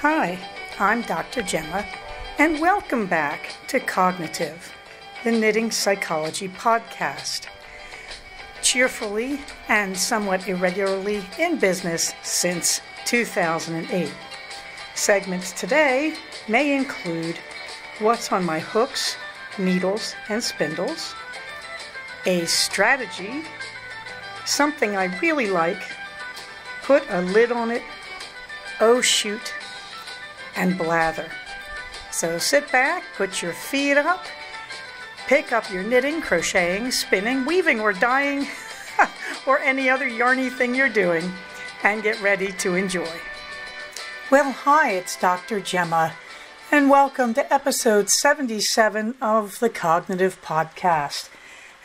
Hi, I'm Dr. Gemma, and welcome back to Cognitive, the Knitting Psychology podcast. Cheerfully and somewhat irregularly in business since 2008. Segments today may include what's on my hooks, needles, and spindles, a strategy, something I really like, put a lid on it, oh shoot, and blather. So sit back, put your feet up, pick up your knitting, crocheting, spinning, weaving, or dyeing, or any other yarny thing you're doing, and get ready to enjoy. Well, hi, it's Dr. Gemma, and welcome to episode 77 of the Cognitive Podcast.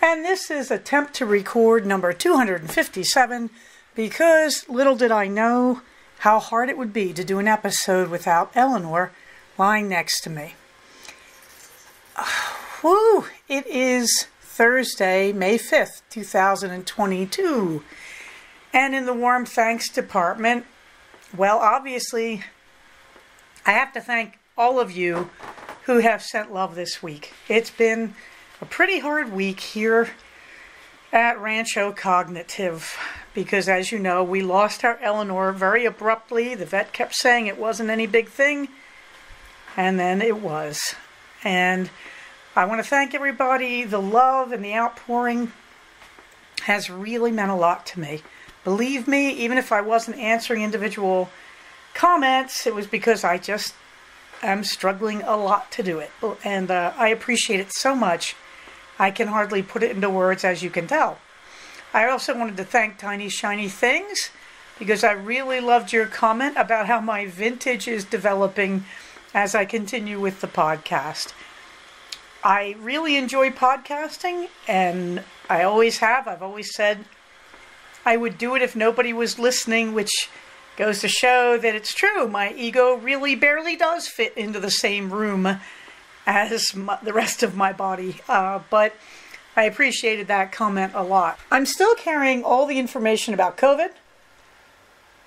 And this is attempt to record number 257, because little did I know how hard it would be to do an episode without Eleanor lying next to me. Woo! It is Thursday, May 5th, 2022. And in the warm thanks department, well, obviously, I have to thank all of you who have sent love this week. It's been a pretty hard week here at Rancho Cognitive, because as you know, we lost our Eleanor very abruptly. The vet kept saying it wasn't any big thing, and then it was. And I want to thank everybody. The love and the outpouring has really meant a lot to me. Believe me, even if I wasn't answering individual comments, it was because I just am struggling a lot to do it. And I appreciate it so much. I can hardly put it into words, as you can tell. I also wanted to thank Tiny Shiny Things, because I really loved your comment about how my vintage is developing as I continue with the podcast. I really enjoy podcasting, and I always have. I've always said I would do it if nobody was listening, which goes to show that it's true. My ego really barely does fit into the same room as the rest of my body, but I appreciated that comment a lot. I'm still carrying all the information about COVID.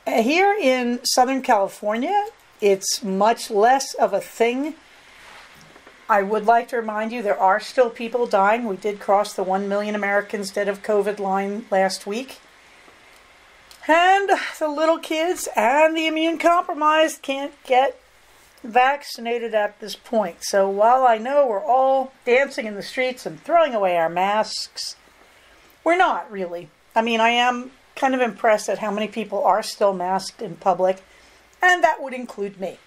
Here in Southern California, it's much less of a thing. I would like to remind you there are still people dying. We did cross the 1 million Americans dead of COVID line last week. And the little kids and the immune compromised can't get vaccinated at this point. So while I know we're all dancing in the streets and throwing away our masks, we're not really. I mean, I am kind of impressed at how many people are still masked in public, and that would include me.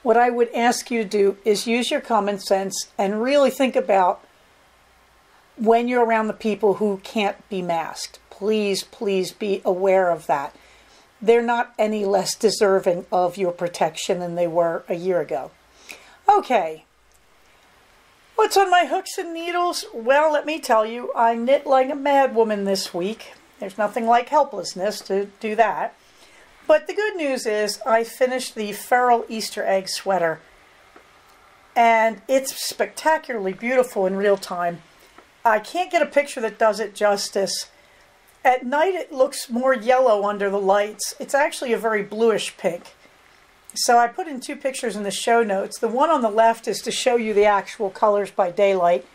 What I would ask you to do is use your common sense and really think about when you're around the people who can't be masked. Please, please be aware of that. They're not any less deserving of your protection than they were a year ago. Okay. What's on my hooks and needles? Well, let me tell you, I knit like a mad woman this week. There's nothing like helplessness to do that. But the good news is I finished the feral Easter egg sweater. And it's spectacularly beautiful in real time. I can't get a picture that does it justice. At night it looks more yellow under the lights. It's actually a very bluish pink. So I put in two pictures in the show notes. The one on the left is to show you the actual colors by daylight.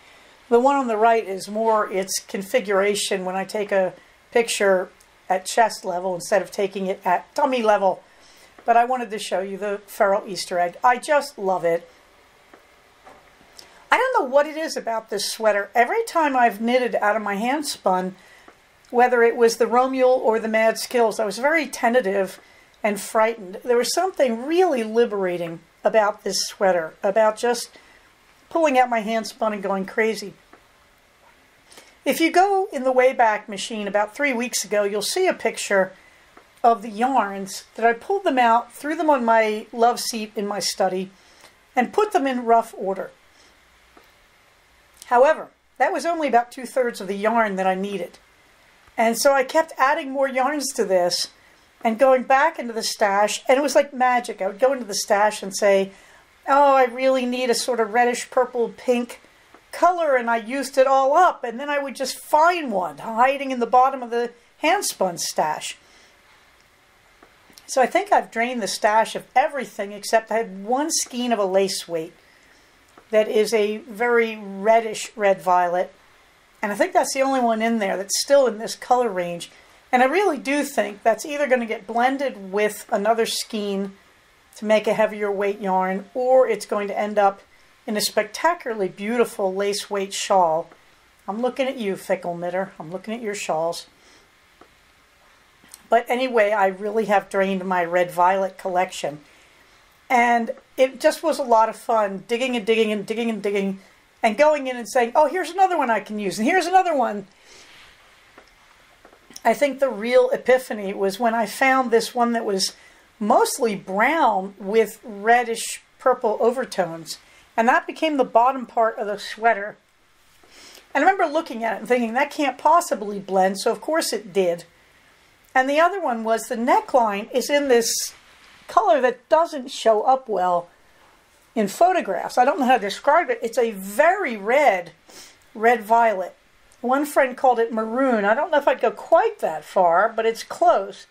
The one on the right is more its configuration when I take a picture at chest level instead of taking it at tummy level. But I wanted to show you the feral Easter egg. I just love it. I don't know what it is about this sweater. Every time I've knitted out of my hand spun, whether it was the Romuel or the Mad Skills, I was very tentative and frightened. There was something really liberating about this sweater, about just pulling out my hand spun and going crazy. If you go in the Wayback Machine about 3 weeks ago, you'll see a picture of the yarns that I pulled them out, threw them on my love seat in my study, and put them in rough order. However, that was only about 2/3 of the yarn that I needed. And so I kept adding more yarns to this and going back into the stash, and it was like magic. I would go into the stash and say, oh, I really need a sort of reddish purple pink color, and I used it all up, and then I would just find one hiding in the bottom of the handspun stash. So I think I've drained the stash of everything except I had one skein of a lace weight that is a very reddish red violet. And I think that's the only one in there that's still in this color range. And I really do think that's either going to get blended with another skein to make a heavier weight yarn, or it's going to end up in a spectacularly beautiful lace weight shawl. I'm looking at you, fickle knitter. I'm looking at your shawls. But anyway, I really have drained my red violet collection. And it just was a lot of fun digging and digging and digging and digging and going in and saying, oh, here's another one I can use, and here's another one. I think the real epiphany was when I found this one that was mostly brown with reddish purple overtones. And that became the bottom part of the sweater. And I remember looking at it and thinking, that can't possibly blend, so of course it did. And the other one was the neckline is in this color that doesn't show up well in photographs. I don't know how to describe it. It's a very red violet. One friend called it maroon. I don't know if I'd go quite that far, but it's close.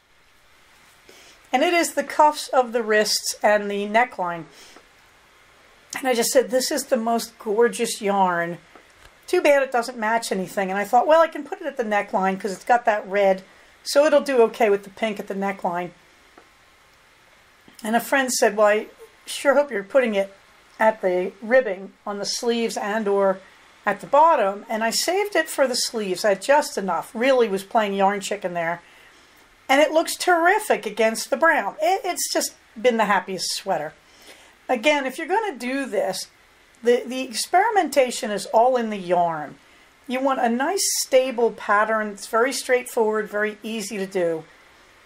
And it is the cuffs of the wrists and the neckline. And I just said, this is the most gorgeous yarn. Too bad it doesn't match anything. And I thought, well, I can put it at the neckline because it's got that red, so it'll do okay with the pink at the neckline. And a friend said, well, I sure hope you're putting it at the ribbing on the sleeves and or at the bottom. And I saved it for the sleeves. I had just enough. Really was playing yarn chicken there. And it looks terrific against the brown. It's just been the happiest sweater. Again, if you're going to do this, the experimentation is all in the yarn. You want a nice stable pattern. It's very straightforward, very easy to do.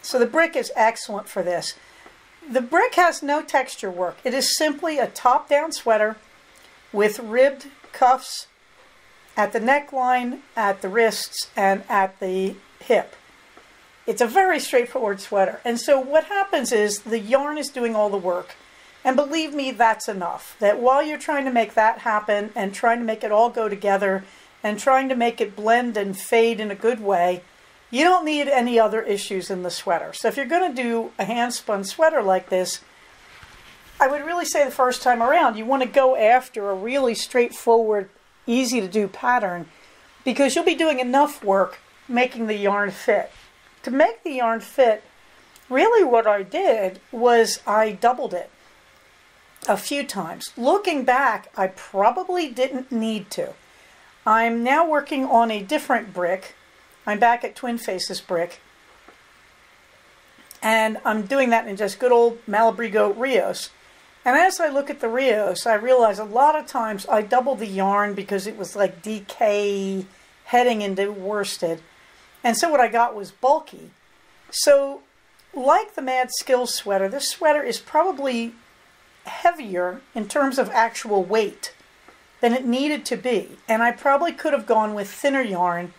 So the brick is excellent for this. The brick has no texture work. It is simply a top-down sweater with ribbed cuffs at the neckline, at the wrists, and at the hip. It's a very straightforward sweater. And so what happens is the yarn is doing all the work. And believe me, that's enough. That while you're trying to make that happen and trying to make it all go together and trying to make it blend and fade in a good way, you don't need any other issues in the sweater. So if you're going to do a hand-spun sweater like this, I would really say the first time around, you want to go after a really straightforward, easy-to-do pattern because you'll be doing enough work making the yarn fit. To make the yarn fit, really what I did was I doubled it a few times. Looking back, I probably didn't need to. I'm now working on a different brick. I'm back at Twin Faces brick. And I'm doing that in just good old Malabrigo Rios. And as I look at the Rios, I realize a lot of times I double the yarn because it was like DK heading into worsted. And so what I got was bulky. So like the Mad Skills sweater, this sweater is probably heavier in terms of actual weight than it needed to be. And I probably could have gone with thinner yarn.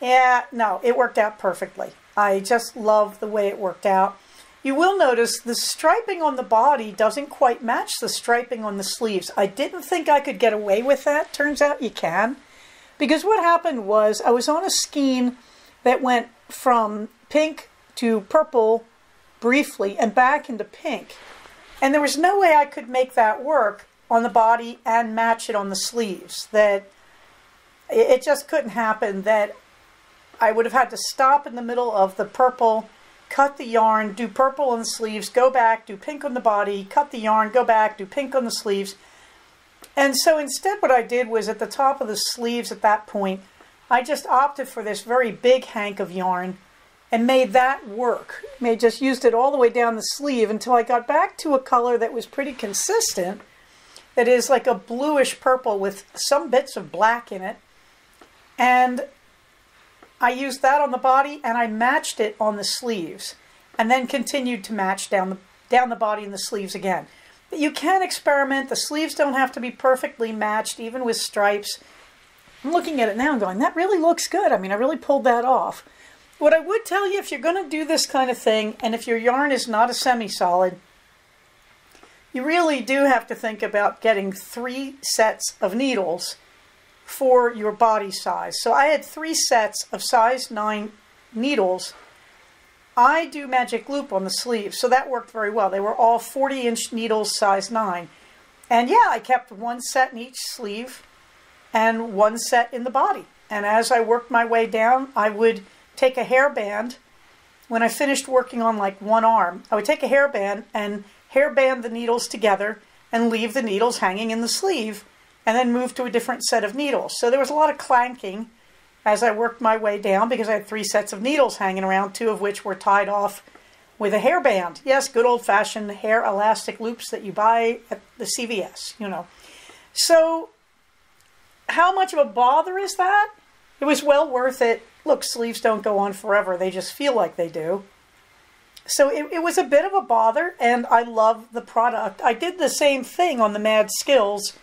Yeah, no, it worked out perfectly. I just love the way it worked out. You will notice the striping on the body doesn't quite match the striping on the sleeves. I didn't think I could get away with that. Turns out you can. Because what happened was I was on a skein that went from pink to purple briefly and back into pink. And there was no way I could make that work on the body and match it on the sleeves. That it just couldn't happen. That I would have had to stop in the middle of the purple, cut the yarn, do purple on the sleeves, go back, do pink on the body, cut the yarn, go back, do pink on the sleeves. And so instead what I did was at the top of the sleeves at that point, I just opted for this very big hank of yarn and made that work. I just used it all the way down the sleeve until I got back to a color that was pretty consistent, that is like a bluish purple with some bits of black in it. And I used that on the body and I matched it on the sleeves and then continued to match down the body and the sleeves again. But you can experiment. The sleeves don't have to be perfectly matched, even with stripes. I'm looking at it now and going, that really looks good. I mean, I really pulled that off. What I would tell you, if you're going to do this kind of thing, and if your yarn is not a semi-solid, you really do have to think about getting 3 sets of needles for your body size. So I had 3 sets of size 9 needles I do magic loop on the sleeves, so that worked very well. They were all 40-inch needles, size 9. And yeah, I kept one set in each sleeve and one set in the body. And as I worked my way down, I would take a hairband. When I finished working on like one arm, I would take a hairband and hairband the needles together and leave the needles hanging in the sleeve and then move to a different set of needles. So there was a lot of clanking as I worked my way down because I had 3 sets of needles hanging around, 2 of which were tied off with a hairband. Yes, good old-fashioned hair elastic loops that you buy at the CVS, you know. So how much of a bother is that? It was well worth it. Look, sleeves don't go on forever. They just feel like they do. So it was a bit of a bother, and I love the product. I did the same thing on the Mad Skills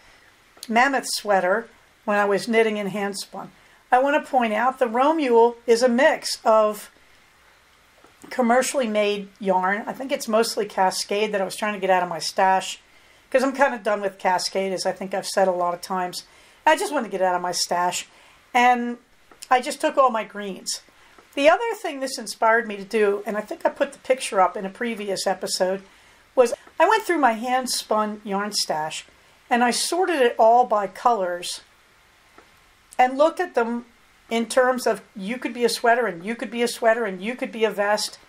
mammoth sweater when I was knitting in hand spun. I want to point out the Romule is a mix of commercially made yarn. I think it's mostly Cascade that I was trying to get out of my stash because I'm kind of done with Cascade, as I think I've said a lot of times. I just wanted to get out of my stash, and I just took all my greens. The other thing this inspired me to do, and I think I put the picture up in a previous episode, was I went through my hand spun yarn stash and I sorted it all by colors and looked at them in terms of you could be a sweater and you could be a sweater and you could be a vest.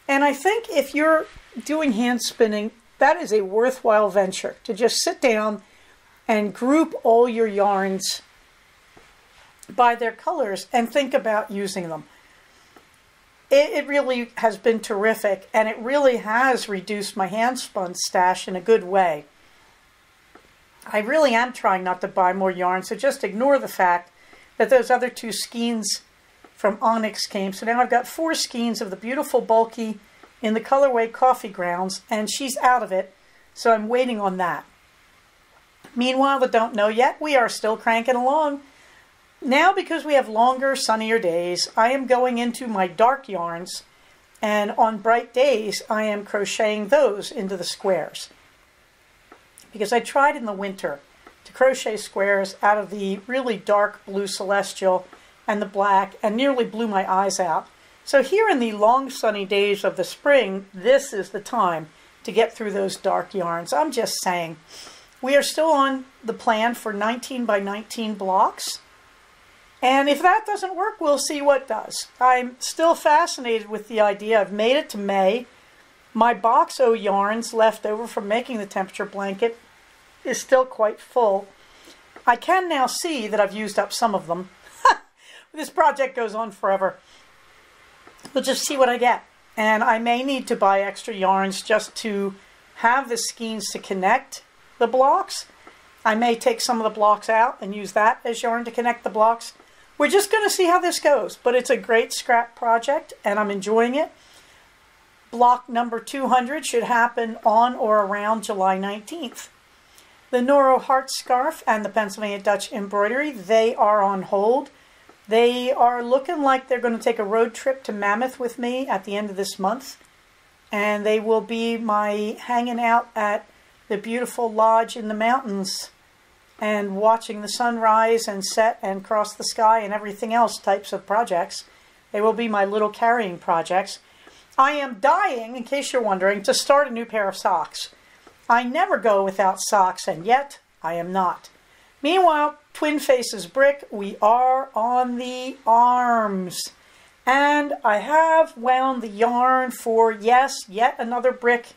And I think if you're doing hand spinning, that is a worthwhile venture to just sit down and group all your yarns by their colors and think about using them. It really has been terrific, and it really has reduced my hand spun stash in a good way. I really am trying not to buy more yarn, so just ignore the fact that those other 2 skeins from Onyx came. So now I've got 4 skeins of the beautiful bulky in the colorway Coffee Grounds, and she's out of it, so I'm waiting on that. Meanwhile, the Don't Know Yet, we are still cranking along. Now, because we have longer, sunnier days, I am going into my dark yarns, and on bright days, I am crocheting those into the squares. Because I tried in the winter to crochet squares out of the really dark blue celestial and the black, and nearly blew my eyes out. So here in the long sunny days of the spring, this is the time to get through those dark yarns. I'm just saying. We are still on the plan for 19 by 19 blocks. And if that doesn't work, we'll see what does. I'm still fascinated with the idea. I've made it to May. My box O yarns left over from making the temperature blanket is still quite full. I can now see that I've used up some of them. This project goes on forever. We'll just see what I get. And I may need to buy extra yarns just to have the skeins to connect the blocks. I may take some of the blocks out and use that as yarn to connect the blocks. We're just going to see how this goes, but it's a great scrap project and I'm enjoying it. Block number 200 should happen on or around July 19th. The Noro Heart Scarf and the Pennsylvania Dutch Embroidery, they are on hold. They are looking like they're going to take a road trip to Mammoth with me at the end of this month. And they will be my hanging out at the beautiful lodge in the mountains and watching the sunrise and set and cross the sky and everything else types of projects. They will be my little carrying projects. I am dying, in case you're wondering, to start a new pair of socks. I never go without socks, and yet I am not. Meanwhile, Twin Faces Brick, we are on the arms. And I have wound the yarn for, yes, yet another brick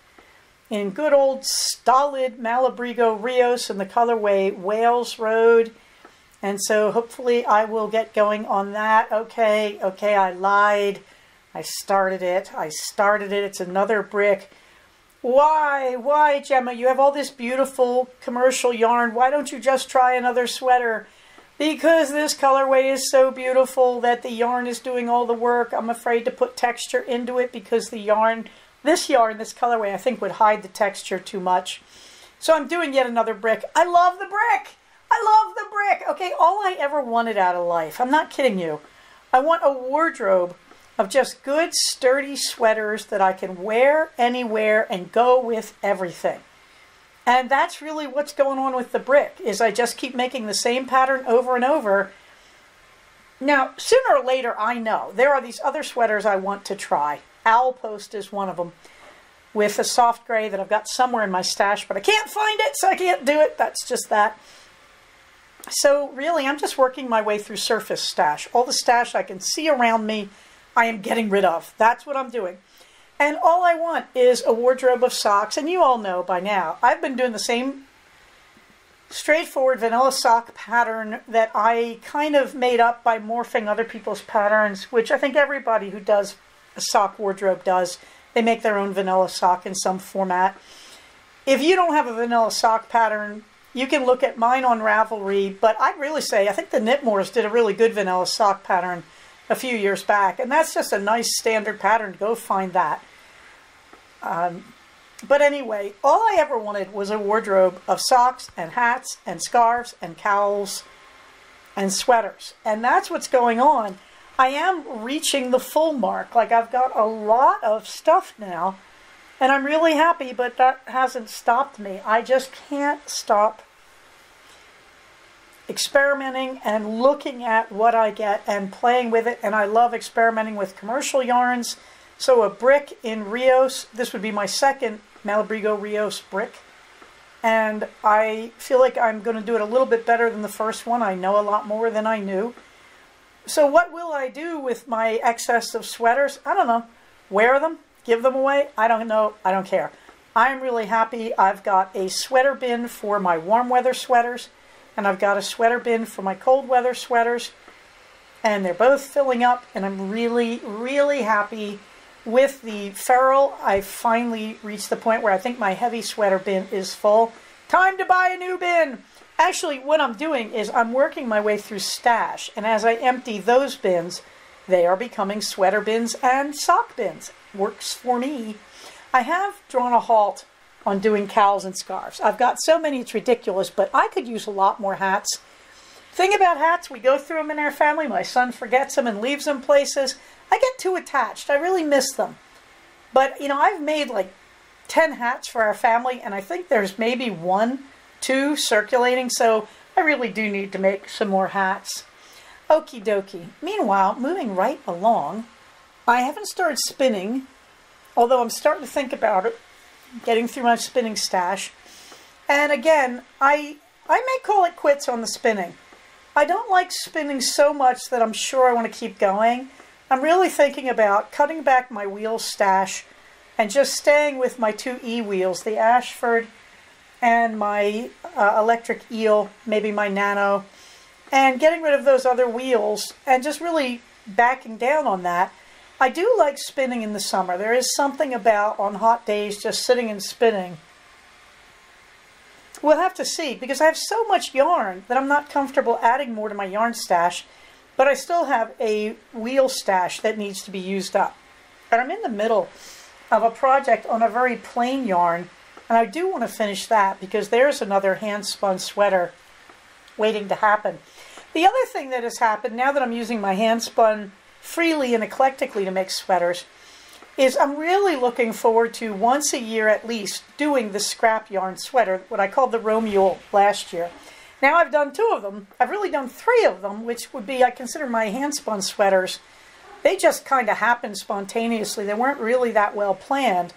in good old stolid Malabrigo Rios in the colorway Wales Road. And so hopefully I will get going on that. Okay, I lied. I started it. It's another brick. Why, Gemma? You have all this beautiful commercial yarn. Why don't you just try another sweater? Because this colorway is so beautiful that the yarn is doing all the work. I'm afraid to put texture into it because the yarn, this colorway, I think would hide the texture too much. So I'm doing yet another brick. I love the brick. Okay, all I ever wanted out of life, I'm not kidding you. I want a wardrobe of just good, sturdy sweaters that I can wear anywhere and go with everything. And that's really what's going on with the brick, is I just keep making the same pattern over and over. Now, sooner or later, I know, there are these other sweaters I want to try. Owl Post is one of them, with a soft gray that I've got somewhere in my stash, but I can't find it, so I can't do it. That's just that. So really, I'm just working my way through surface stash. All the stash I can see around me, I am getting rid of. That's what I'm doing. And all I want is a wardrobe of socks. And you all know by now, I've been doing the same straightforward vanilla sock pattern that I kind of made up by morphing other people's patterns, which I think everybody who does a sock wardrobe does. They make their own vanilla sock in some format. If you don't have a vanilla sock pattern, you can look at mine on Ravelry, but I'd really say, I think the Knitmores did a really good vanilla sock pattern a few years back, and that's just a nice standard pattern. Go find that. But anyway, all I ever wanted was a wardrobe of socks and hats and scarves and cowls and sweaters, and that's what's going on. I am reaching the full mark. Like, I've got a lot of stuff now, and I'm really happy, but that hasn't stopped me. I just can't stop experimenting and looking at what I get and playing with it. And I love experimenting with commercial yarns. So a brick in Rios, this would be my second Malabrigo Rios brick. And I feel like I'm going to do it a little bit better than the first one. I know a lot more than I knew. So what will I do with my excess of sweaters? I don't know. Wear them? Give them away? I don't know. I don't care. I'm really happy. I've got a sweater bin for my warm weather sweaters, and I've got a sweater bin for my cold weather sweaters, and they're both filling up, and I'm really, really happy with the ferrule. I finally reached the point where I think my heavy sweater bin is full. Time to buy a new bin! Actually, what I'm doing is I'm working my way through stash, and as I empty those bins, they are becoming sweater bins and sock bins. Works for me. I have drawn a halt on doing cowls and scarves. I've got so many, it's ridiculous, but I could use a lot more hats. Thing about hats, we go through them in our family. My son forgets them and leaves them places. I get too attached. I really miss them. But, you know, I've made like 10 hats for our family, and I think there's maybe 1, 2 circulating, so I really do need to make some more hats. Okie dokie. Meanwhile, moving right along, I haven't started spinning, although I'm starting to think about it, getting through my spinning stash. And again, I may call it quits on the spinning. I don't like spinning so much that I'm sure I want to keep going. I'm really thinking about cutting back my wheel stash and just staying with my 2 E-wheels, the Ashford and my electric eel, maybe my Nano, and getting rid of those other wheels and just really backing down on that. I do like spinning in the summer. There is something about, on hot days, just sitting and spinning. We'll have to see, because I have so much yarn that I'm not comfortable adding more to my yarn stash, but I still have a wheel stash that needs to be used up. And I'm in the middle of a project on a very plain yarn, and I do want to finish that, because there's another hand-spun sweater waiting to happen. The other thing that has happened, now that I'm using my hand-spun freely and eclectically to make sweaters, is I'm really looking forward to once a year at least doing the scrap yarn sweater, what I called the Romule last year. Now I've done 2 of them. I've really done 3 of them, which would be, I consider my hand-spun sweaters. They just kind of happened spontaneously. They weren't really that well planned.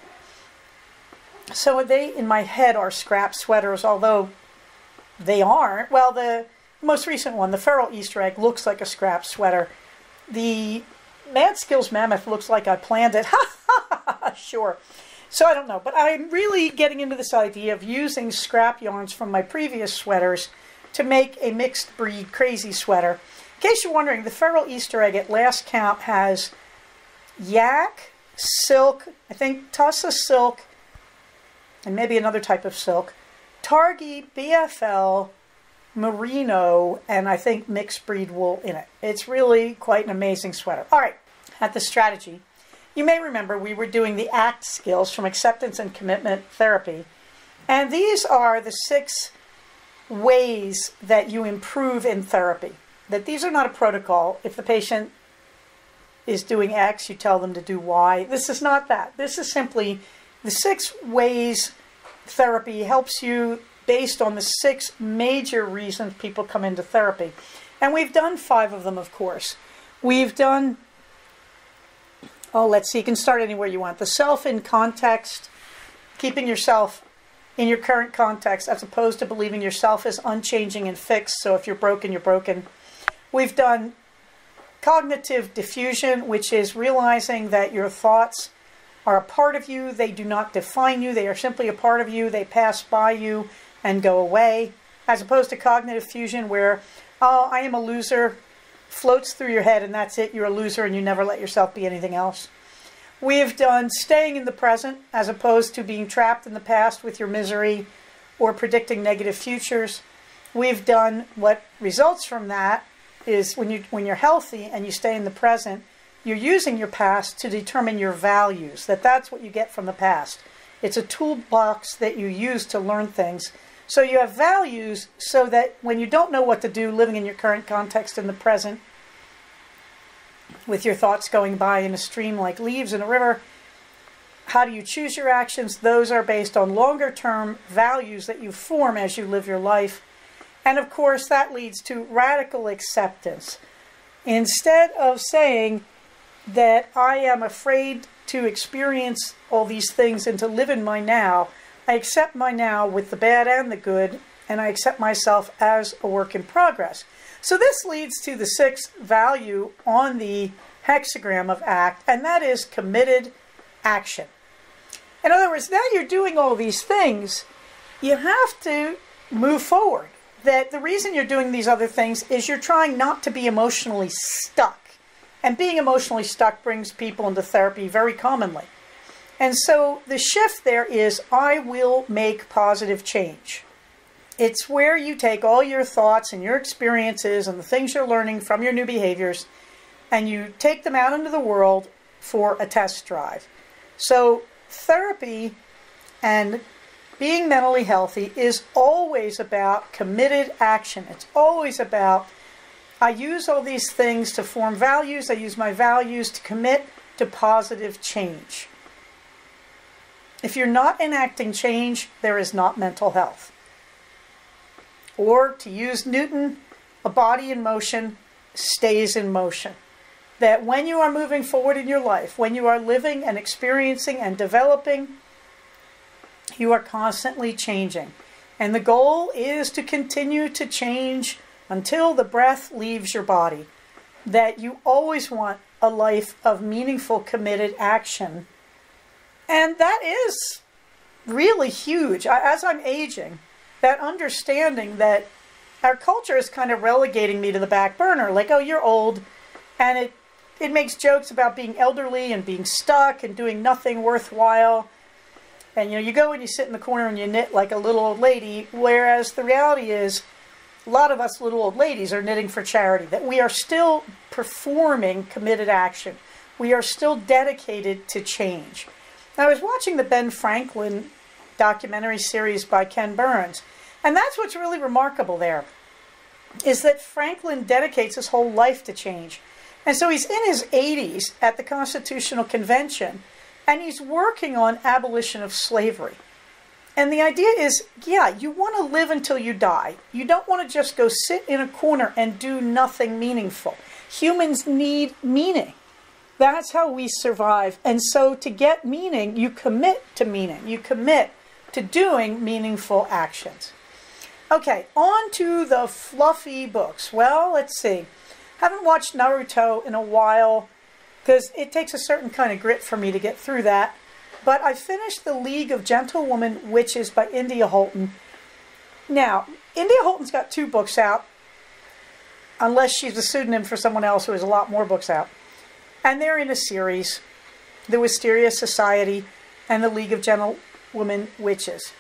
So they, in my head, are scrap sweaters, although they aren't. Well, the most recent one, the Feral Easter Egg, looks like a scrap sweater. The Mad Skills Mammoth looks like I planned it. Ha ha ha! Sure. So I don't know, but I'm really getting into this idea of using scrap yarns from my previous sweaters to make a mixed breed crazy sweater. In case you're wondering, the Feral Easter Egg at last count has yak, silk, I think Tussa silk, and maybe another type of silk, Targhee, BFL, merino, and I think mixed breed wool in it. It's really quite an amazing sweater. All right, at the strategy, you may remember we were doing the ACT skills from Acceptance and Commitment Therapy, and these are the 6 ways that you improve in therapy. That these are not a protocol. If the patient is doing X, you tell them to do Y. This is not that. This is simply the 6 ways therapy helps you based on the 6 major reasons people come into therapy. And we've done 5 of them, of course. We've done Oh, let's see, you can start anywhere you want. The self in context, keeping yourself in your current context as opposed to believing yourself is unchanging and fixed. So if you're broken, you're broken. We've done cognitive diffusion, which is realizing that your thoughts are a part of you. They do not define you. They are simply a part of you. They pass by you and go away. As opposed to cognitive fusion where, oh, I am a loser, floats through your head and that's it. You're a loser and you never let yourself be anything else. We've done staying in the present as opposed to being trapped in the past with your misery or predicting negative futures. We've done what results from that is when you're healthy and you stay in the present, you're using your past to determine your values, that's what you get from the past. It's a toolbox that you use to learn things. So you have values so that when you don't know what to do, living in your current context in the present, with your thoughts going by in a stream like leaves in a river, how do you choose your actions? Those are based on longer term values that you form as you live your life. And of course, that leads to radical acceptance. Instead of saying that I am afraid to experience all these things and to live in my now, I accept my now with the bad and the good, and I accept myself as a work in progress. So this leads to the sixth value on the hexagram of ACT, and that is committed action. In other words, now you're doing all these things, you have to move forward. That the reason you're doing these other things is you're trying not to be emotionally stuck. And being emotionally stuck brings people into therapy very commonly. And so the shift there is, I will make positive change. It's where you take all your thoughts and your experiences and the things you're learning from your new behaviors, and you take them out into the world for a test drive. So therapy and being mentally healthy is always about committed action. It's always about, I use all these things to form values. I use my values to commit to positive change. If you're not enacting change, there is not mental health. Or to use Newton, a body in motion stays in motion. That when you are moving forward in your life, when you are living and experiencing and developing, you are constantly changing. And the goal is to continue to change until the breath leaves your body. That you always want a life of meaningful, committed action. And that is really huge. As I'm aging, that understanding that our culture is kind of relegating me to the back burner. Like, oh, you're old. And it makes jokes about being elderly and being stuck and doing nothing worthwhile. And, you go and you sit in the corner and you knit like a little old lady. Whereas the reality is, a lot of us little old ladies are knitting for charity. That we are still performing committed action. We are still dedicated to change. Now, I was watching the Ben Franklin documentary series by Ken Burns. And that's what's really remarkable there, is that Franklin dedicates his whole life to change. And so he's in his 80s at the Constitutional Convention, and he's working on abolition of slavery. And the idea is, yeah, you want to live until you die. You don't want to just go sit in a corner and do nothing meaningful. Humans need meaning. That's how we survive. And so to get meaning, you commit to meaning. You commit to doing meaningful actions. Okay, on to the fluffy books. Well, let's see. Haven't watched Naruto in a while because it takes a certain kind of grit for me to get through that. But I finished The League of Gentlewoman Witches by India Holton. Now, India Holton's got 2 books out, unless she's a pseudonym for someone else who has a lot more books out. And they're in a series, The Wisteria Society and The League of Gentlewoman Witches.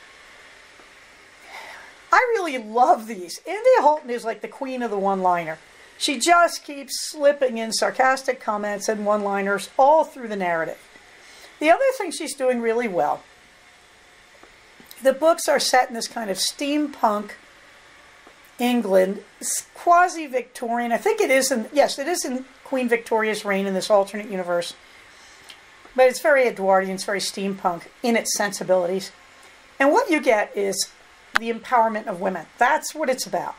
I really love these. India Holton is like the queen of the one-liner. She just keeps slipping in sarcastic comments and one-liners all through the narrative. The other thing she's doing really well, the books are set in this kind of steampunk England, quasi-Victorian. I think it is in, yes, it is in Queen Victoria's reign in this alternate universe. But it's very Edwardian, it's very steampunk in its sensibilities. And what you get is the empowerment of women. That's what it's about.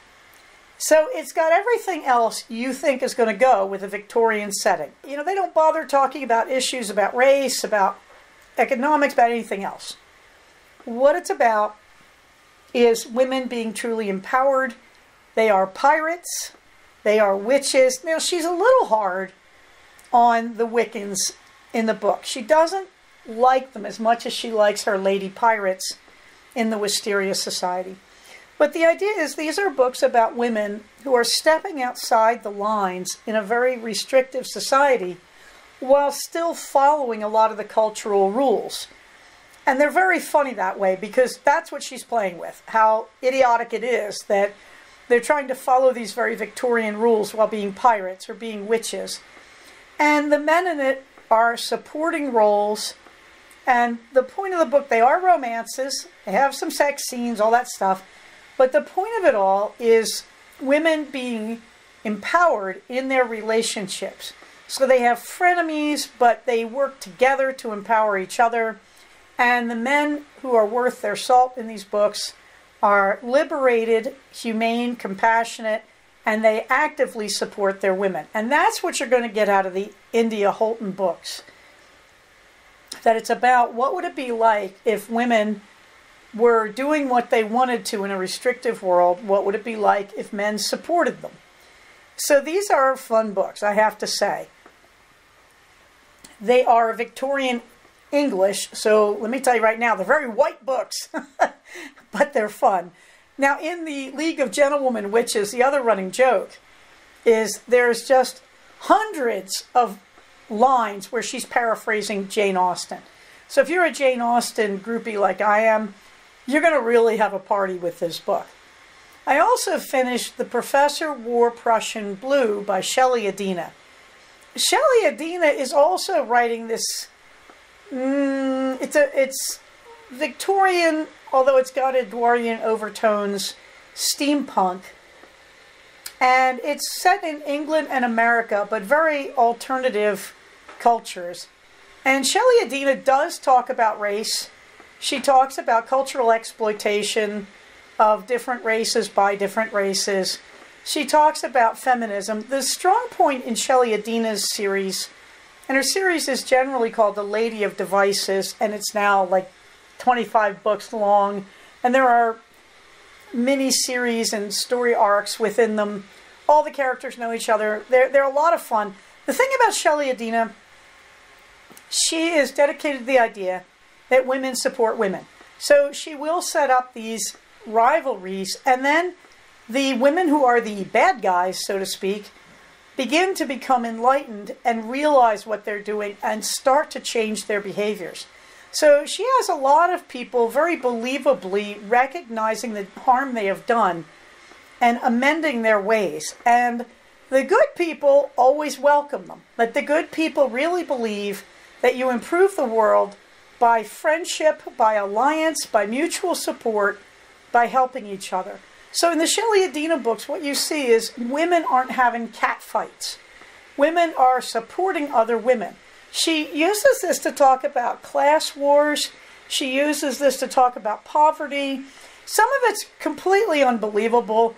So it's got everything else you think is going to go with a Victorian setting. You know, they don't bother talking about issues about race, about economics, about anything else. What it's about is women being truly empowered. They are pirates. They are witches. Now, she's a little hard on the Wiccans in the book. She doesn't like them as much as she likes her lady pirates in the Wisteria Society. But the idea is these are books about women who are stepping outside the lines in a very restrictive society while still following a lot of the cultural rules. And they're very funny that way because that's what she's playing with, how idiotic it is that they're trying to follow these very Victorian rules while being pirates or being witches. And the men in it are supporting roles. And the point of the book, they are romances. They have some sex scenes, all that stuff. But the point of it all is women being empowered in their relationships. So they have frenemies, but they work together to empower each other. And the men who are worth their salt in these books are liberated, humane, compassionate, and they actively support their women. And that's what you're going to get out of the India Holton books. That it's about what would it be like if women were doing what they wanted to in a restrictive world. What would it be like if men supported them? So these are fun books, I have to say. They are Victorian English, so let me tell you right now, they're very white books, but they're fun. Now, in the League of Gentlewomen Witches, the other running joke is there's just hundreds of lines where she's paraphrasing Jane Austen. So if you're a Jane Austen groupie like I am, you're going to really have a party with this book. I also finished The Professor Wore Prussian Blue by Shelley Adina. Shelley Adina is also writing this, it's Victorian, although it's got Edwardian overtones, steampunk. And it's set in England and America, but very alternative cultures. And Shelley Adina does talk about race. She talks about cultural exploitation of different races by different races. She talks about feminism. The strong point in Shelley Adina's series, and her series is generally called The Lady of Devices, and it's now like 25 books long, and there are mini-series and story arcs within them. All the characters know each other. They're a lot of fun. The thing about Shelley Adina, she is dedicated to the idea that women support women. So she will set up these rivalries, and then the women who are the bad guys, so to speak, begin to become enlightened and realize what they're doing and start to change their behaviors. So she has a lot of people very believably recognizing the harm they have done and amending their ways. And the good people always welcome them. But the good people really believe that you improve the world by friendship, by alliance, by mutual support, by helping each other. So in the Shelley Adina books, what you see is women aren't having cat fights. Women are supporting other women. She uses this to talk about class wars. She uses this to talk about poverty. Some of it's completely unbelievable,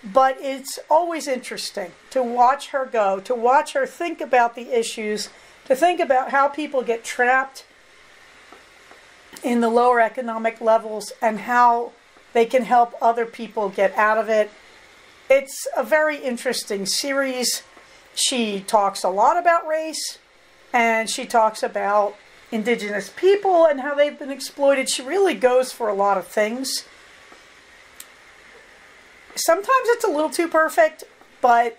but it's always interesting to watch her go, to watch her think about the issues, to think about how people get trapped in the lower economic levels and how they can help other people get out of it. It's a very interesting series. She talks a lot about race, and she talks about indigenous people and how they've been exploited. She really goes for a lot of things. Sometimes it's a little too perfect, but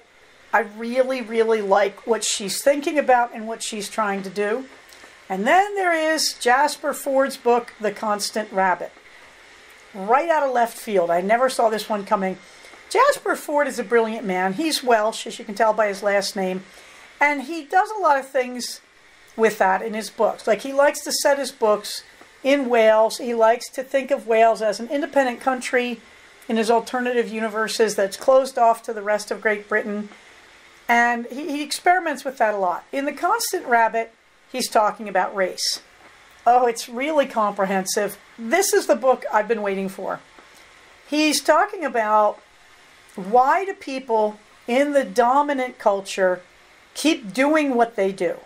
I really, really like what she's thinking about and what she's trying to do. And then there is Jasper Ford's book, The Constant Rabbit. Right out of left field. I never saw this one coming. Jasper Ford is a brilliant man. He's Welsh, as you can tell by his last name. And he does a lot of things with that in his books. Like, he likes to set his books in Wales. He likes to think of Wales as an independent country in his alternative universes that's closed off to the rest of Great Britain. And he experiments with that a lot. In The Constant Rabbit, he's talking about race. Oh, it's really comprehensive. This is the book I've been waiting for. He's talking about why do people in the dominant culture keep doing what they do?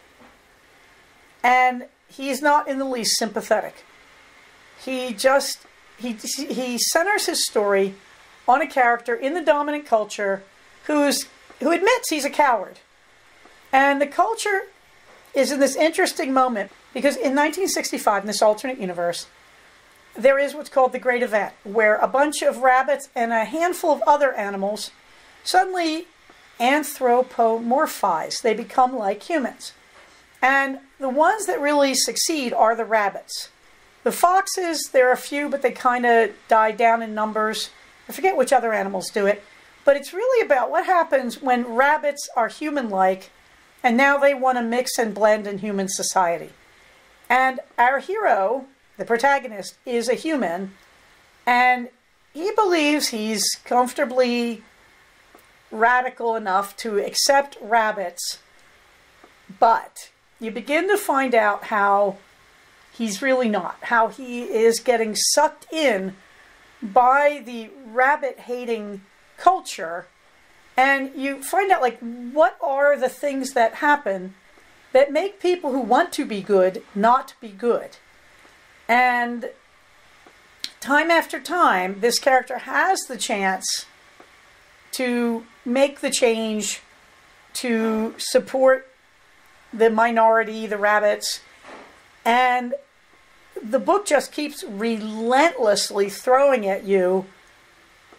And he's not in the least sympathetic. He centers his story on a character in the dominant culture who admits he's a coward. And the culture is in this interesting moment because in 1965, in this alternate universe, there is what's called the Great Event, where a bunch of rabbits and a handful of other animals suddenly anthropomorphize. They become like humans. And the ones that really succeed are the rabbits. The foxes, there are a few, but they kind of die down in numbers. I forget which other animals do it. But it's really about what happens when rabbits are human-like, and now they want to mix and blend in human society. And our hero, the protagonist, is a human, and he believes he's comfortably radical enough to accept rabbits, but you begin to find out how he's really not, how he is getting sucked in by the rabbit-hating culture, and you find out, like, what are the things that happen that make people who want to be good not be good. And time after time, this character has the chance to make the change, to support the minority, the rabbits, and the book just keeps relentlessly throwing at you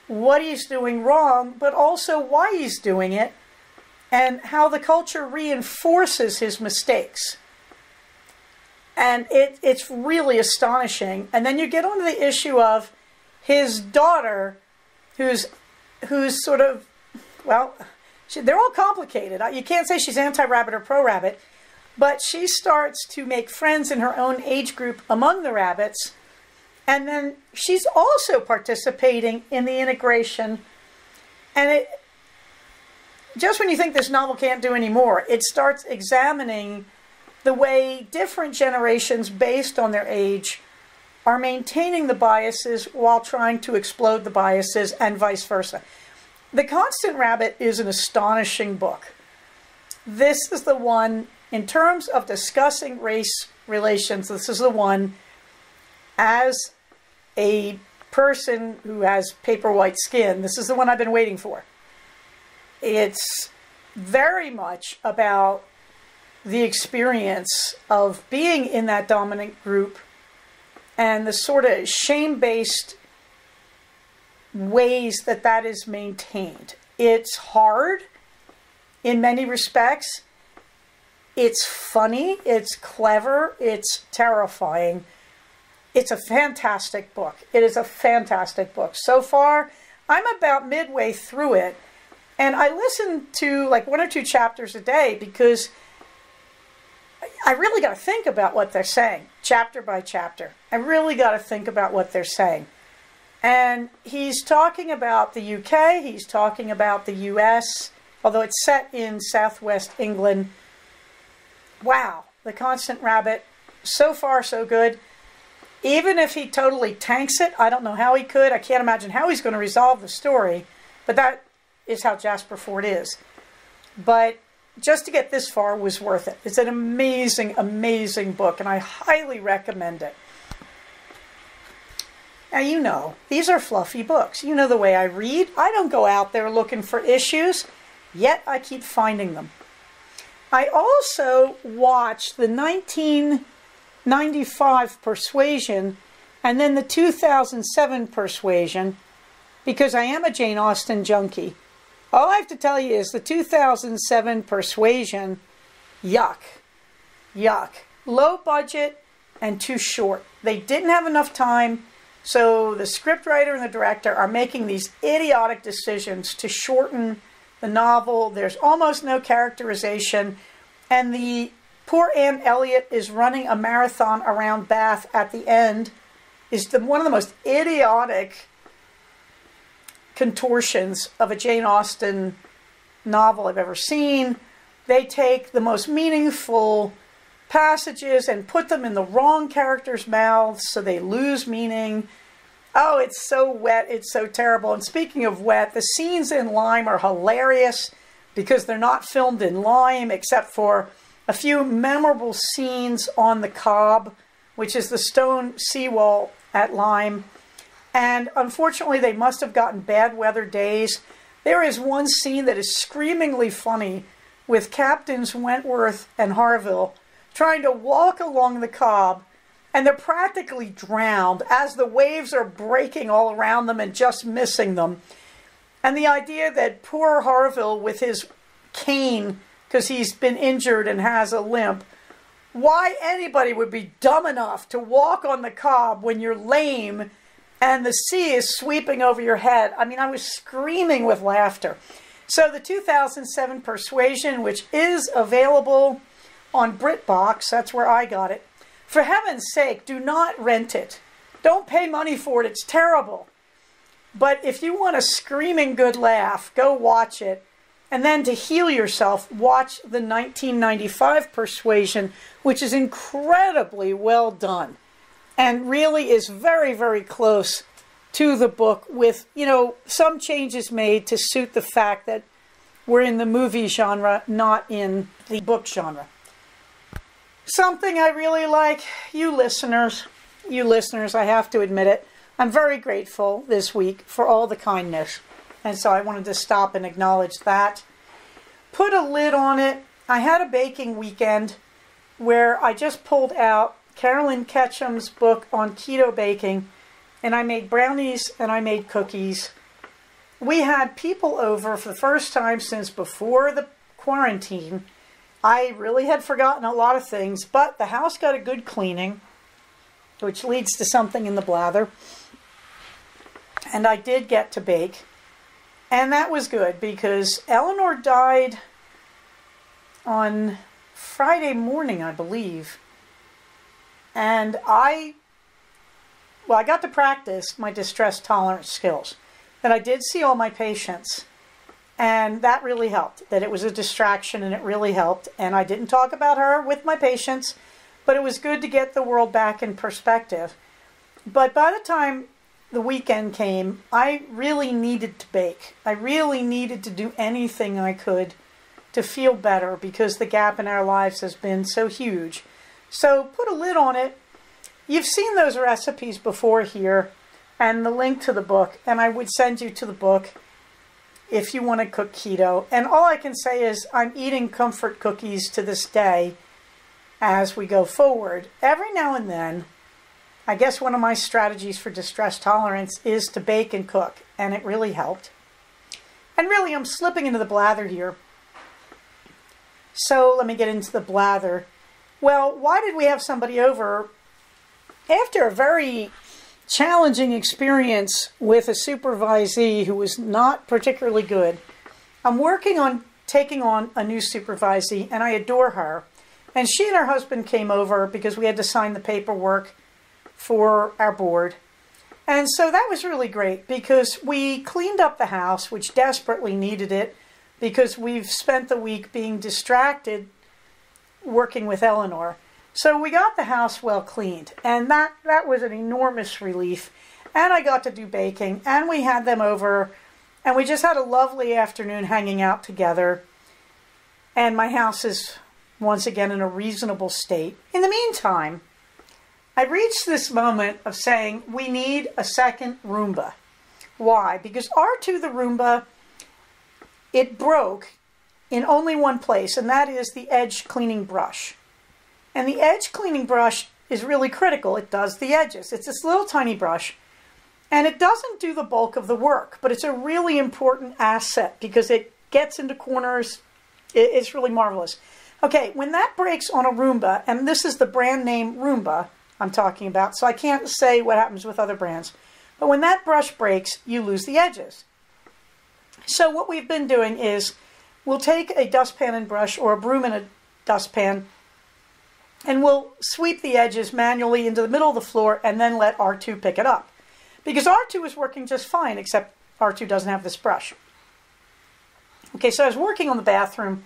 what he's doing wrong, but also why he's doing it, and how the culture reinforces his mistakes. And it's really astonishing. And then you get onto the issue of his daughter, who's sort of, well, they're all complicated. You can't say she's anti-rabbit or pro-rabbit, but she starts to make friends in her own age group among the rabbits. And then she's also participating in the integration. And just when you think this novel can't do any more, it starts examining the way different generations based on their age are maintaining the biases while trying to explode the biases, and vice versa. The Constant Rabbit is an astonishing book. This is the one, in terms of discussing race relations, this is the one, as a person who has paper white skin, this is the one I've been waiting for. It's very much about the experience of being in that dominant group and the sort of shame-based ways that that is maintained. It's hard in many respects. It's funny, it's clever, it's terrifying. It's a fantastic book. It is a fantastic book. So far, I'm about midway through it, and I listen to like 1 or 2 chapters a day because I really got to think about what they're saying, chapter by chapter. I really got to think about what they're saying. And he's talking about the UK, he's talking about the US, although it's set in southwest England. Wow, The Constant Rabbit, so far so good. Even if he totally tanks it, I don't know how he could. I can't imagine how he's going to resolve the story, but that is how Jasper Fforde is. But just to get this far was worth it. It's an amazing, amazing book, and I highly recommend it. Now, you know, these are fluffy books. You know the way I read. I don't go out there looking for issues, yet I keep finding them. I also watched the 1995 Persuasion and then the 2007 Persuasion because I am a Jane Austen junkie. All I have to tell you is the 2007 Persuasion, yuck. Yuck. Low budget and too short. They didn't have enough time, so the scriptwriter and the director are making these idiotic decisions to shorten the novel. There's almost no characterization, and the poor Anne Elliot is running a marathon around Bath at the end. Is one of the most idiotic contortions of a Jane Austen novel I've ever seen. They take the most meaningful passages and put them in the wrong characters' mouths so they lose meaning. Oh, it's so wet. It's so terrible. And speaking of wet, the scenes in Lyme are hilarious because they're not filmed in Lyme except for a few memorable scenes on the Cobb, which is the stone seawall at Lyme. And unfortunately, they must have gotten bad weather days. There is one scene that is screamingly funny with Captains Wentworth and Harville trying to walk along the Cobb, and they're practically drowned as the waves are breaking all around them and just missing them. And the idea that poor Harville with his cane, because he's been injured and has a limp, why anybody would be dumb enough to walk on the Cobb when you're lame and the sea is sweeping over your head. I mean, I was screaming with laughter. So the 2007 Persuasion, which is available on BritBox, that's where I got it. For heaven's sake, do not rent it. Don't pay money for it. It's terrible. But if you want a screaming good laugh, go watch it. And then to heal yourself, watch the 1995 Persuasion, which is incredibly well done and really is very, very close to the book with, you know, some changes made to suit the fact that we're in the movie genre, not in the book genre. Something I really like, you listeners, I have to admit it. I'm very grateful this week for all the kindness. And so I wanted to stop and acknowledge that. Put a lid on it. I had a baking weekend where I just pulled out Carolyn Ketchum's book on keto baking, and I made brownies and I made cookies. We had people over for the first time since before the quarantine. I really had forgotten a lot of things, but the house got a good cleaning, which leads to something in the blather. And I did get to bake. And that was good because Eleanor died on Friday morning, I believe. And I got to practice my distress tolerance skills. And I did see all my patients. And that really helped, that it was a distraction and it really helped. And I didn't talk about her with my patients, but it was good to get the world back in perspective. But by the time the weekend came, I really needed to bake. I really needed to do anything I could to feel better because the gap in our lives has been so huge. So put a lid on it. You've seen those recipes before here and the link to the book, and I would send you to the book if you want to cook keto. And all I can say is I'm eating comfort cookies to this day as we go forward. Every now and then, I guess one of my strategies for distress tolerance is to bake and cook, and it really helped. And really, I'm slipping into the blather here. So let me get into the blather. Well, why did we have somebody over? After a very challenging experience with a supervisee who was not particularly good, I'm working on taking on a new supervisee, and I adore her. And she and her husband came over because we had to sign the paperwork for our board. And so that was really great because we cleaned up the house, which desperately needed it because we've spent the week being distracted working with Eleanor. So we got the house well cleaned, and that was an enormous relief. And I got to do baking, and we had them over, and we just had a lovely afternoon hanging out together. And my house is once again in a reasonable state. In the meantime, I reached this moment of saying we need a second Roomba. Why? Because R2 the Roomba, it broke in only one place, and that is the edge cleaning brush. And the edge cleaning brush is really critical. It does the edges. It's this little tiny brush, and it doesn't do the bulk of the work, but it's a really important asset because it gets into corners. It's really marvelous. Okay, when that breaks on a Roomba, and this is the brand name Roomba I'm talking about, so I can't say what happens with other brands, but when that brush breaks, you lose the edges. So what we've been doing is we'll take a dustpan and brush or a broom and a dustpan, and we'll sweep the edges manually into the middle of the floor and then let R2 pick it up. Because R2 is working just fine, except R2 doesn't have this brush. Okay, so I was working on the bathroom,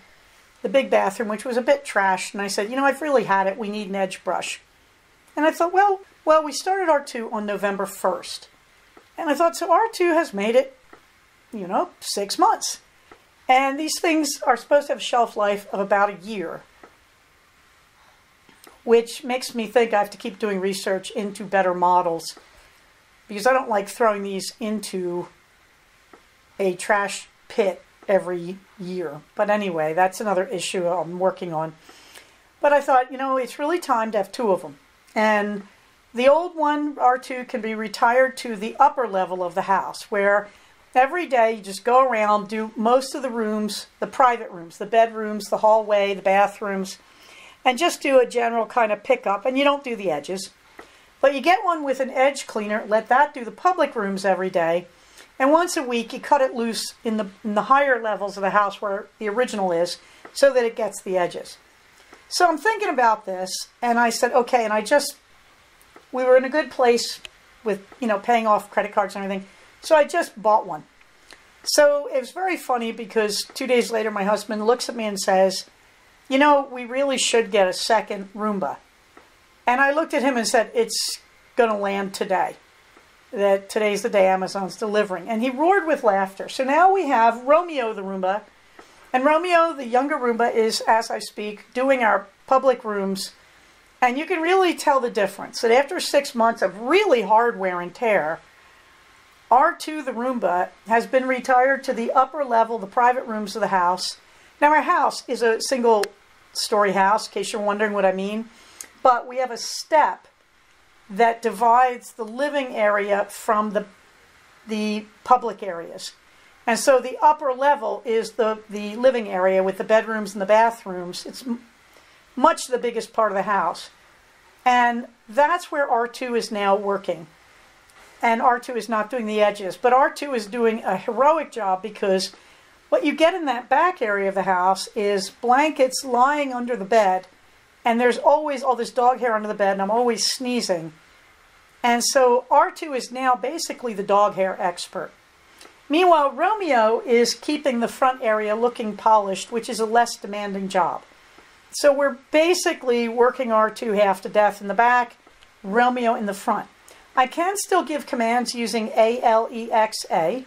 the big bathroom, which was a bit trashed, and I said, you know, I've really had it. We need an edge brush. And I thought, well, we started R2 on November 1st. And I thought, so R2 has made it, 6 months. And these things are supposed to have a shelf life of about a year, which makes me think I have to keep doing research into better models, because I don't like throwing these into a trash pit every year. But anyway, that's another issue I'm working on. But I thought, it's really time to have 2 of them. And the old one, R2, can be retired to the upper level of the house, where every day you just go around, do most of the rooms, the private rooms, the bedrooms, the hallway, the bathrooms, and just do a general kind of pickup. And you don't do the edges. But you get one with an edge cleaner, let that do the public rooms every day. And once a week, you cut it loose in the higher levels of the house where the original is, so that it gets the edges. So I'm thinking about this, and I said, okay, and we were in a good place with, paying off credit cards and everything. So I just bought one. So it was very funny, because 2 days later, my husband looks at me and says, we really should get a second Roomba. And I looked at him and said, it's going to land today. That today's the day Amazon's delivering. And he roared with laughter. So now we have Romeo the Roomba. And Romeo, the younger Roomba, is, as I speak, doing our public rooms. And you can really tell the difference. That after 6 months of really hard wear and tear, R2 the Roomba has been retired to the upper level, the private rooms of the house. Now our house is a single-story house, in case you're wondering what I mean. But we have a step that divides the living area from the public areas. And so the upper level is the living area with the bedrooms and the bathrooms. It's much the biggest part of the house. And that's where R2 is now working. And R2 is not doing the edges. But R2 is doing a heroic job, because what you get in that back area of the house is blankets lying under the bed. And there's always all this dog hair under the bed, and I'm always sneezing. And so R2 is now basically the dog hair expert. Meanwhile, Romeo is keeping the front area looking polished, which is a less demanding job. So we're basically working R2 half to death in the back, Romeo in the front. I can still give commands using Alexa.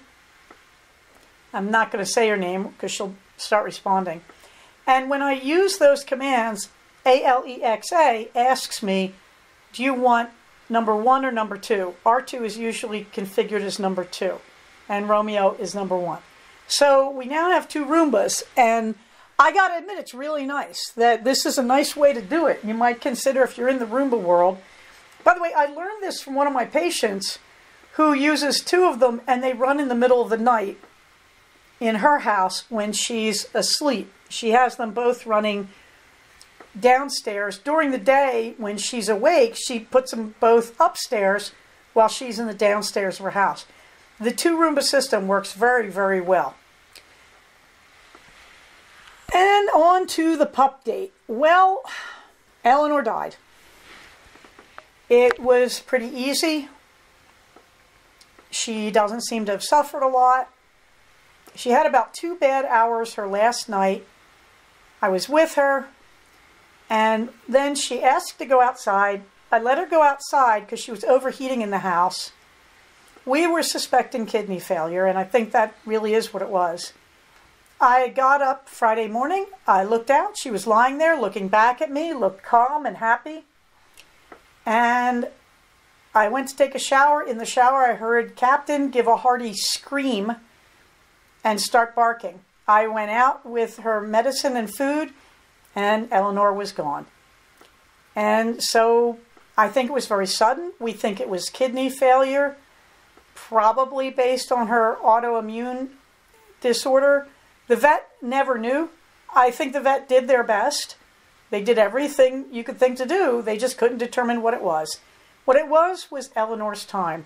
I'm not going to say her name, because she'll start responding. And when I use those commands, Alexa asks me, do you want number 1 or number 2? R2 is usually configured as number 2, and Romeo is number 1. So we now have 2 Roombas, and I got to admit, it's really nice. That this is a nice way to do it. You might consider, if you're in the Roomba world. By the way, I learned this from one of my patients who uses 2 of them, and they run in the middle of the night in her house when she's asleep. She has them both running downstairs. During the day, when she's awake, she puts them both upstairs while she's in the downstairs of her house. The 2 Roomba system works very, very well. And on to the pup date. Well, Eleanor died. It was pretty easy. She doesn't seem to have suffered a lot. She had about 2 bad hours her last night. I was with her. And then she asked to go outside. I let her go outside because she was overheating in the house. We were suspecting kidney failure, and I think that really is what it was. I got up Friday morning. I looked out. She was lying there looking back at me, looked calm and happy. And I went to take a shower. In the shower, I heard Captain give a hearty scream and start barking. I went out with her medicine and food, and Eleanor was gone. And so I think it was very sudden. We think it was kidney failure, probably based on her autoimmune disorder. The vet never knew. I think the vet did their best. They did everything you could think to do. They just couldn't determine what it was. What it was Eleanor's time.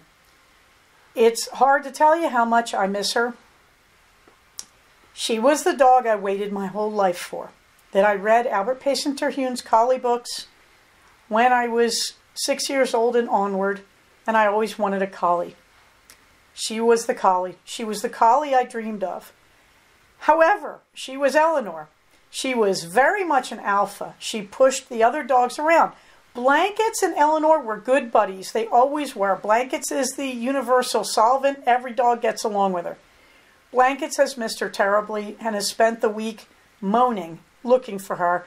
It's hard to tell you how much I miss her. She was the dog I waited my whole life for. That I read Albert Payson Terhune's collie books when I was 6 years old and onward, and I always wanted a collie. She was the collie. She was the collie I dreamed of. However, she was Eleanor. She was very much an alpha. She pushed the other dogs around. Blankets and Eleanor were good buddies. They always were. Blankets is the universal solvent. Every dog gets along with her. Blankets has missed her terribly and has spent the week moaning, looking for her.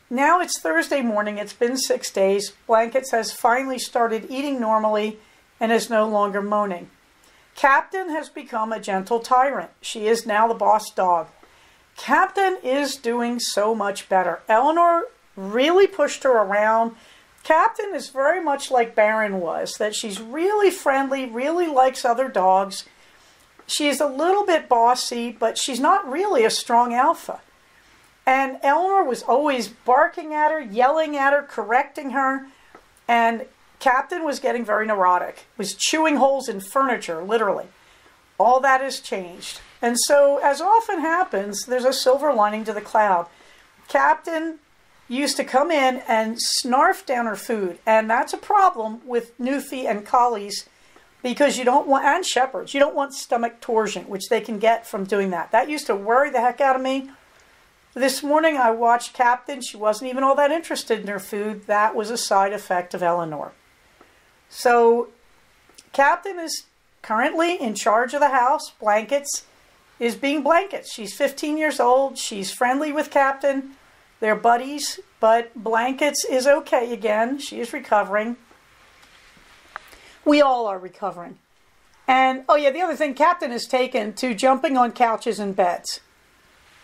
Now it's Thursday morning. It's been 6 days. Blankets has finally started eating normally and is no longer moaning. Captain has become a gentle tyrant. She is now the boss dog. Captain is doing so much better. Eleanor really pushed her around. Captain is very much like Baron was, that she's really friendly, really likes other dogs. She's a little bit bossy, but she's not really a strong alpha. And Eleanor was always barking at her, yelling at her, correcting her. And Captain was getting very neurotic, was chewing holes in furniture, literally. All that has changed. And so, as often happens, there's a silver lining to the cloud. Captain used to come in and snarf down her food. And that's a problem with Newfie and Collies, because you don't want, and Shepherds, you don't want stomach torsion, which they can get from doing that. That used to worry the heck out of me. This morning I watched Captain. She wasn't even all that interested in her food. That was a side effect of Eleanor. So Captain is currently in charge of the house. Blankets is being Blankets. She's 15 years old. She's friendly with Captain. They're buddies, but Blankets is okay again. She is recovering. We all are recovering. And, oh yeah, the other thing, Captain has taken to jumping on couches and beds.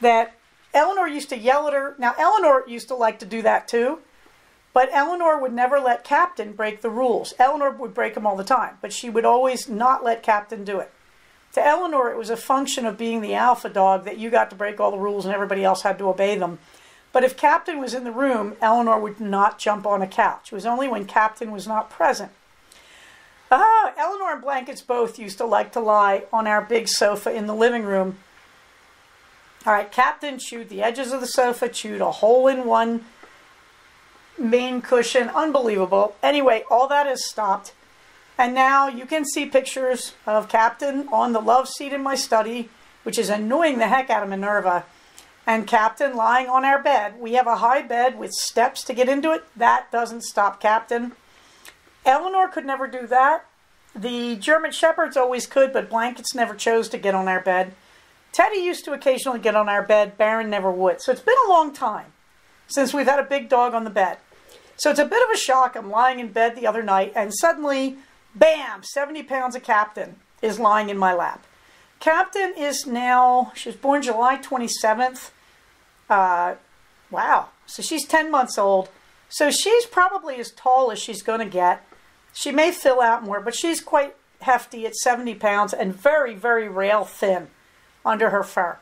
That Eleanor used to yell at her. Now, Eleanor used to like to do that too. But Eleanor would never let Captain break the rules. Eleanor would break them all the time, but she would always not let Captain do it. To Eleanor, it was a function of being the alpha dog that you got to break all the rules and everybody else had to obey them. But if Captain was in the room, Eleanor would not jump on a couch. It was only when Captain was not present. Eleanor and Blankets both used to like to lie on our big sofa in the living room. All right, Captain chewed the edges of the sofa, chewed a hole in one main cushion. Unbelievable. Anyway, all that has stopped. And now you can see pictures of Captain on the love seat in my study, which is annoying the heck out of Minerva. And Captain lying on our bed. We have a high bed with steps to get into it. That doesn't stop Captain. Eleanor could never do that. The German Shepherds always could, but Blankets never chose to get on our bed. Teddy used to occasionally get on our bed. Baron never would. So it's been a long time since we've had a big dog on the bed. So it's a bit of a shock. I'm lying in bed the other night, and suddenly, bam, 70 pounds of Captain is lying in my lap. Captain is now, she was born July 27th. Wow. So she's 10 months old. So she's probably as tall as she's going to get. She may fill out more, but she's quite hefty at 70 pounds and very, very rail thin under her fur.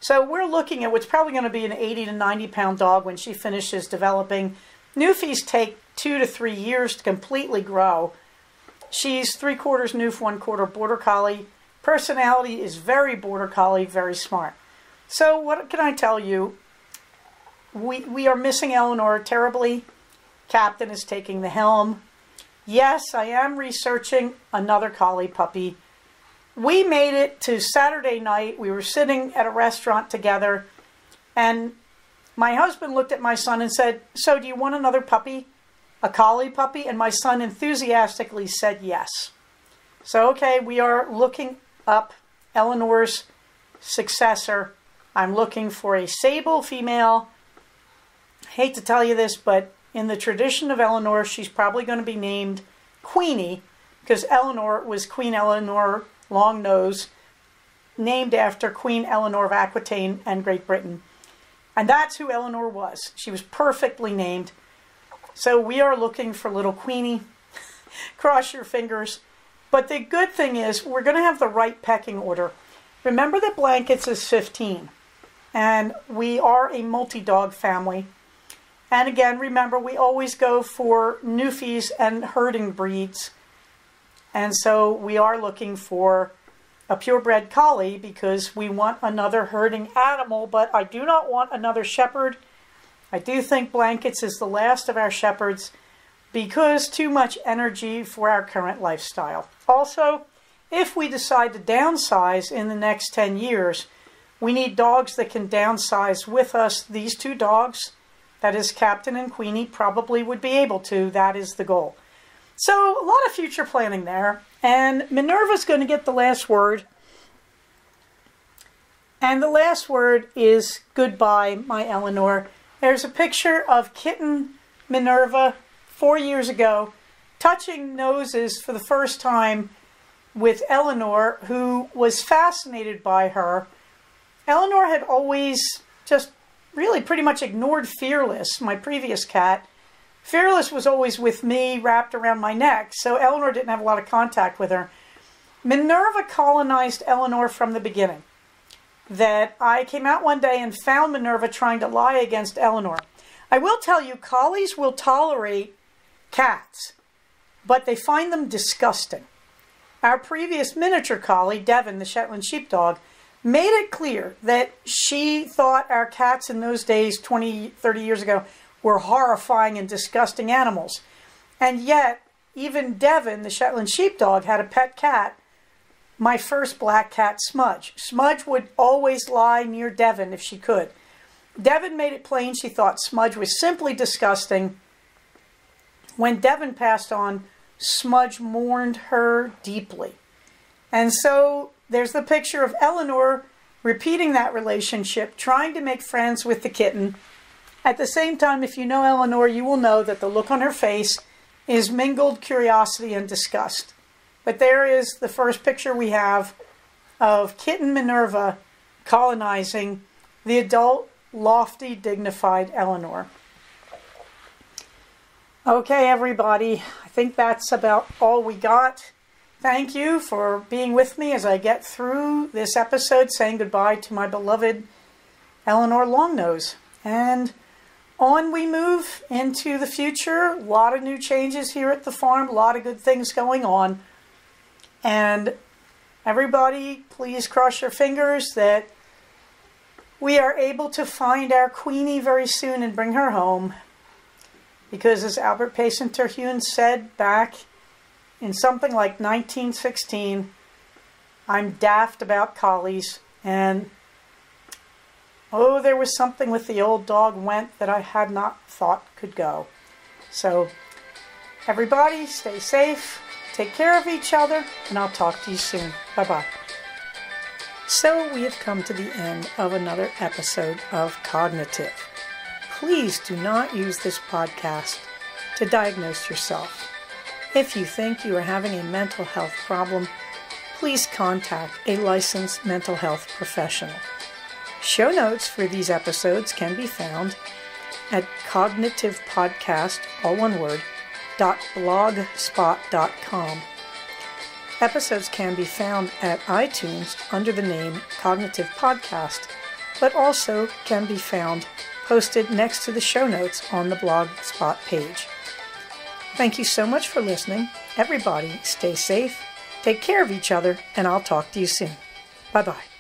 So we're looking at what's probably going to be an 80 to 90 pound dog when she finishes developing. Newfies take 2 to 3 years to completely grow. She's 3/4 Newf, 1/4 Border Collie. Personality is very Border Collie, very smart. So what can I tell you? We are missing Eleanor terribly. Captain is taking the helm. Yes, I am researching another collie puppy. We made it to Saturday night. We were sitting at a restaurant together, and my husband looked at my son and said, "So do you want another puppy? A collie puppy?" And my son enthusiastically said yes. So, okay, we are looking up Eleanor's successor. I'm looking for a sable female. I hate to tell you this, but in the tradition of Eleanor, she's probably going to be named Queenie, because Eleanor was Queen Eleanor Longnose, named after Queen Eleanor of Aquitaine and Great Britain. And that's who Eleanor was. She was perfectly named. So we are looking for little Queenie. Cross your fingers. But the good thing is we're going to have the right pecking order. Remember that Blankets is 15. And we are a multi-dog family. And again, remember, we always go for Newfies and herding breeds. And so we are looking for a purebred collie because we want another herding animal, but I do not want another shepherd. I do think Blankets is the last of our shepherds because too much energy for our current lifestyle. Also, if we decide to downsize in the next 10 years, we need dogs that can downsize with us. These two dogs that is, Captain and Queenie probably would be able to. That is the goal. So a lot of future planning there. And Minerva's going to get the last word. And the last word is goodbye, my Eleanor. There's a picture of kitten Minerva 4 years ago touching noses for the first time with Eleanor, who was fascinated by her. Eleanor had always just really pretty much ignored Fearless, my previous cat. Fearless was always with me, wrapped around my neck, so Eleanor didn't have a lot of contact with her. Minerva colonized Eleanor from the beginning. That I came out one day and found Minerva trying to lie against Eleanor. I will tell you, collies will tolerate cats, but they find them disgusting. Our previous miniature collie, Devon, the Shetland sheepdog, made it clear that she thought our cats in those days, 20, 30 years ago, were horrifying and disgusting animals. And yet, even Devon, the Shetland sheepdog, had a pet cat, my first black cat, Smudge. Smudge would always lie near Devon if she could. Devon made it plain she thought Smudge was simply disgusting. When Devon passed on, Smudge mourned her deeply. And so there's the picture of Eleanor repeating that relationship, trying to make friends with the kitten. At the same time, if you know Eleanor, you will know that the look on her face is mingled curiosity and disgust. But there is the first picture we have of kitten Minerva colonizing the adult, lofty, dignified Eleanor. Okay, everybody, I think that's about all we got. Thank you for being with me as I get through this episode, saying goodbye to my beloved Eleanor Longnose. And on we move into the future. A lot of new changes here at the farm, a lot of good things going on. And everybody, please cross your fingers that we are able to find our Queenie very soon and bring her home. Because as Albert Payson Terhune said back in something like 1916, I'm daft about collies, and oh, there was something with the old dog went that I had not thought could go. So everybody, stay safe, take care of each other, and I'll talk to you soon. Bye-bye. So we have come to the end of another episode of Cognitive. Please do not use this podcast to diagnose yourself. If you think you are having a mental health problem, please contact a licensed mental health professional. Show notes for these episodes can be found at cognitivepodcast, all one word, .blogspot.com. Episodes can be found at iTunes under the name Cognitive Podcast, but also can be found posted next to the show notes on the Blogspot page. Thank you so much for listening. Everybody, stay safe, take care of each other, and I'll talk to you soon. Bye-bye.